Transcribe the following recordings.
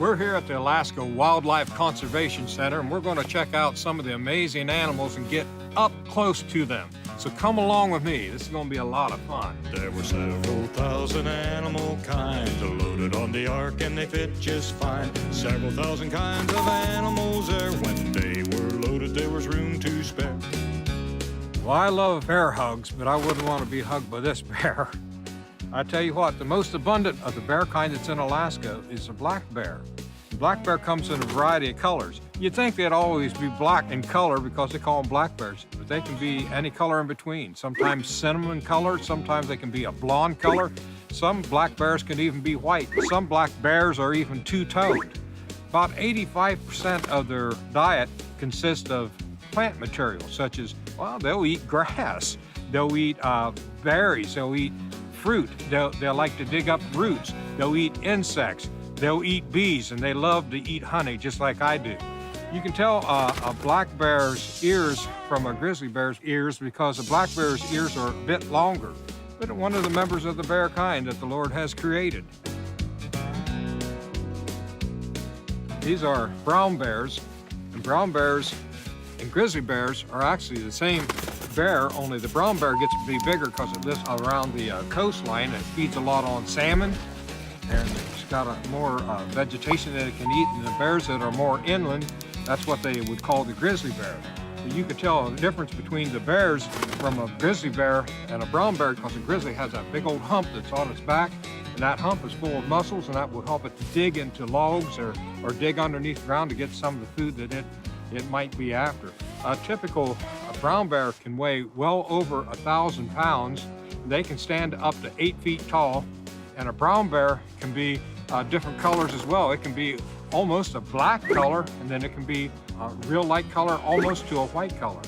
We're here at the Alaska Wildlife Conservation Center, and we're going to check out some of the amazing animals and get up close to them. So come along with me. This is going to be a lot of fun. There were several thousand animal kinds loaded on the ark, and they fit just fine. Several thousand kinds of animals there. When they were loaded, there was room to spare. Well, I love bear hugs, but I wouldn't want to be hugged by this bear. I tell you what, the most abundant of the bear kind that's in Alaska is the black bear. The black bear comes in a variety of colors. You'd think they'd always be black in color because they call them black bears, but they can be any color in between. Sometimes cinnamon color, sometimes they can be a blonde color. Some black bears can even be white. Some black bears are even two-toed. About 85% of their diet consists of plant material, such as, well, they'll eat grass, they'll eat berries, they'll eat fruit, they'll like to dig up roots, they'll eat insects, they'll eat bees, and they love to eat honey just like I do. You can tell a black bear's ears from a grizzly bear's ears because a black bear's ears are a bit longer, but one of the members of the bear kind that the Lord has created. These are brown bears, and brown bears and grizzly bears are actually the same bear, only the brown bear gets to be bigger because it lives around the coastline. It feeds a lot on salmon, and it's got more vegetation that it can eat. And the bears that are more inland, that's what they would call the grizzly bear. But you could tell the difference between the bears from a grizzly bear and a brown bear because the grizzly has that big old hump that's on its back, and that hump is full of muscles, and that will help it to dig into logs or dig underneath the ground to get some of the food that it might be after. A typical brown bear can weigh well over 1,000 pounds. They can stand up to 8 feet tall, and a brown bear can be different colors as well. It can be almost a black color, and then it can be a real light color almost to a white color.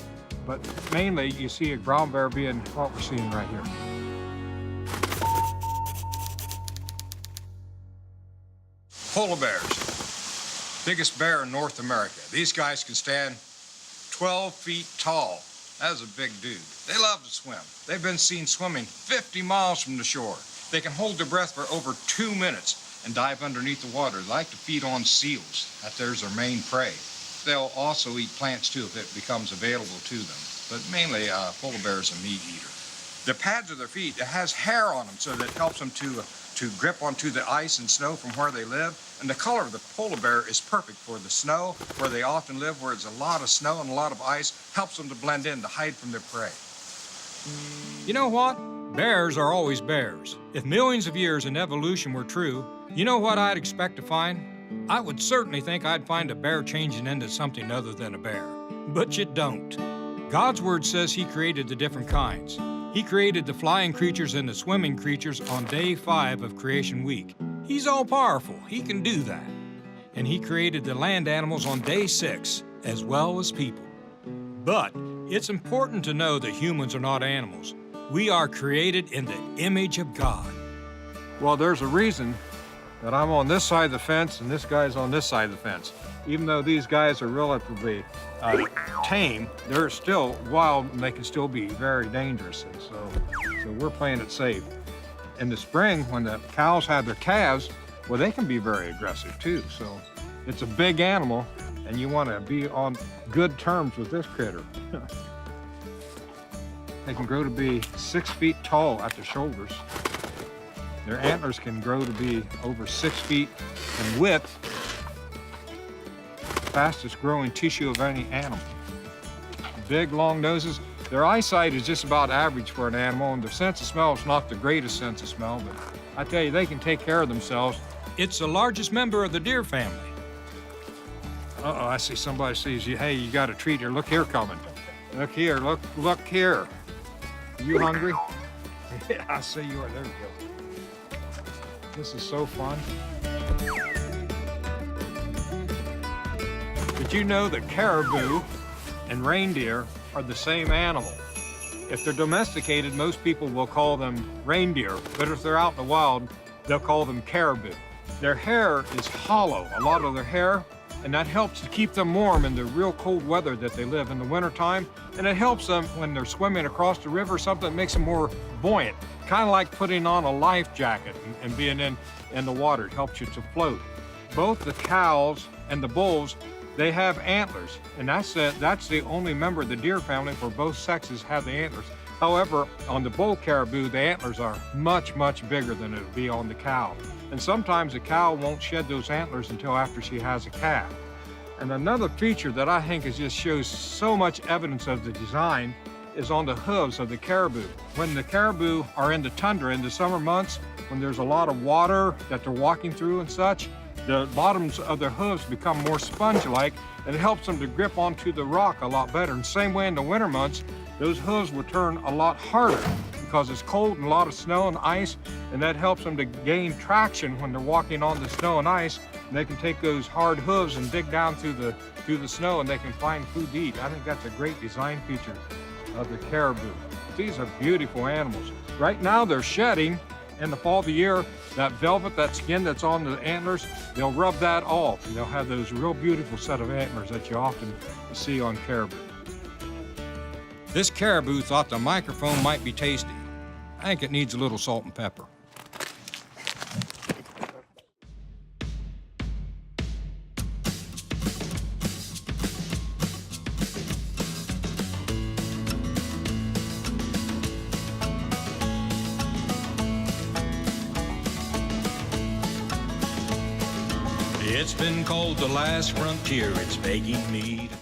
But mainly you see a brown bear being what we're seeing right here. Polar bears, biggest bear in North America. These guys can stand 12 feet tall. That is a big dude. They love to swim. They've been seen swimming 50 miles from the shore. They can hold their breath for over 2 minutes and dive underneath the water. They like to feed on seals. There's their main prey. They'll also eat plants too if it becomes available to them. But mainly, polar bear's a meat eater. The pads of their feet, it has hair on them so that it helps them to grip onto the ice and snow from where they live. And the color of the polar bear is perfect for the snow, where they often live, where it's a lot of snow and a lot of ice, helps them to blend in, to hide from their prey. You know what? Bears are always bears. If millions of years in evolution were true, you know what I'd expect to find? I would certainly think I'd find a bear changing into something other than a bear. But you don't. God's word says He created the different kinds. He created the flying creatures and the swimming creatures on day 5 of creation week. He's all-powerful. He can do that. And He created the land animals on day 6, as well as people. But it's important to know that humans are not animals. We are created in the image of God. Well, there's a reason that I'm on this side of the fence and this guy's on this side of the fence. Even though these guys are relatively tame, they're still wild and they can still be very dangerous. And so we're playing it safe. In the spring, when the cows have their calves, well, they can be very aggressive too. So it's a big animal and you want to be on good terms with this critter. They can grow to be 6 feet tall at the shoulders. Their antlers can grow to be over 6 feet in width. Fastest growing tissue of any animal. Big, long noses. Their eyesight is just about average for an animal, and their sense of smell is not the greatest sense of smell, but I tell you, they can take care of themselves. It's the largest member of the deer family. Uh-oh, I see somebody sees you. Hey, you got a treat here. Look here coming. Look here, look here. You hungry? Yeah, I see you are. There we go. This is so fun. Did you know that caribou and reindeer are the same animal? If they're domesticated, most people will call them reindeer, but if they're out in the wild, they'll call them caribou. Their hair is hollow, a lot of their hair, and that helps to keep them warm in the real cold weather that they live in the wintertime, and it helps them when they're swimming across the river, something that makes them more buoyant, kind of like putting on a life jacket and being in the water. It helps you to float. both the cows and the bulls, they have antlers, and that's the only member of the deer family where both sexes have the antlers. However, on the bull caribou, the antlers are much, much bigger than it would be on the cow. And sometimes the cow won't shed those antlers until after she has a calf. And another feature that I think just shows so much evidence of the design is on the hooves of the caribou. When the caribou are in the tundra in the summer months, when there's a lot of water that they're walking through and such, the bottoms of their hooves become more sponge-like, and it helps them to grip onto the rock a lot better. And same way in the winter months, those hooves will turn a lot harder because it's cold and a lot of snow and ice, and that helps them to gain traction when they're walking on the snow and ice, and they can take those hard hooves and dig down through the snow, and they can find food to eat. I think that's a great design feature of the caribou. These are beautiful animals. Right now they're shedding. In the fall of the year, that velvet, that skin that's on the antlers, they'll rub that off, and they'll have those real beautiful set of antlers that you often see on caribou. This caribou thought the microphone might be tasty. I think it needs a little salt and pepper. It's been called the last frontier. It's begging me to